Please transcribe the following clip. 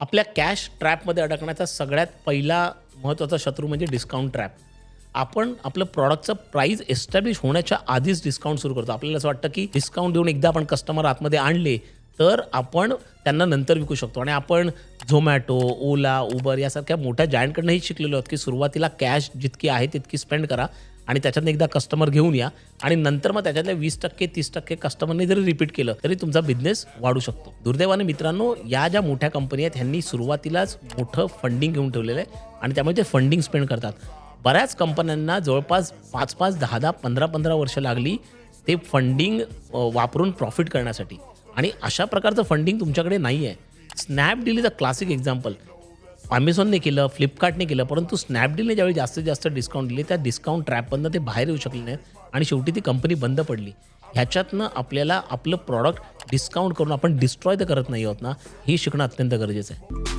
आपल्या कॅश ट्रॅपमध्ये अडकण्याचा सगळ्यात पहिला महत्त्वाचा शत्रू म्हणजे डिस्काउंट ट्रॅप. आपण आपलं प्रॉडक्टचं प्राईस एस्टॅब्लिश होण्याच्या आधीच डिस्काउंट सुरू करतो. आपल्याला असं वाटतं की डिस्काउंट देऊन एकदा आपण कस्टमर आतमध्ये आणले तर आपण त्यांना नंतर विकू शकतो. आणि आपण झोमॅटो, ओला, उबर यासारख्या मोठ्या जायंटकडनं हे शिकलेलो आहोत की सुरुवातीला कॅश जितकी आहे तितकी स्पेंड करा आणि त्याच्यातनं एकदा कस्टमर घेऊन या आणि नंतर मग त्याच्यातले 20% 30% कस्टमरने जरी रिपीट केलं तरी तुमचा बिझनेस वाढू शकतो. दुर्दैवाने मित्रांनो, या ज्या मोठ्या कंपनी आहेत ह्यांनी सुरुवातीलाच मोठं फंडिंग घेऊन ठेवलेलं आहे आणि त्यामुळे ते फंडिंग स्पेंड करतात. बऱ्याच कंपन्यांना जवळपास 5-5, 10-10, 15-15 वर्ष लागली ते फंडिंग वापरून प्रॉफिट करण्यासाठी. आणि अशा प्रकारचं फंडिंग तुमच्याकडे नाही आहे. Snapdeal is a classic example. Amazonने केलं, फ्लिपकार्टने केलं, परंतु स्नॅपडीलने ज्यावेळी जास्तीत जास्त डिस्काउंट दिले त्या डिस्काउंट ट्रॅपमधनं ते बाहेर येऊ शकले नाहीत आणि शेवटी ती कंपनी बंद पडली. ह्याच्यातनं आपल्याला आपलं प्रॉडक्ट डिस्काउंट करून आपण डिस्ट्रॉय तर करत नाही आहोत ना, हे शिकणं अत्यंत गरजेचं आहे.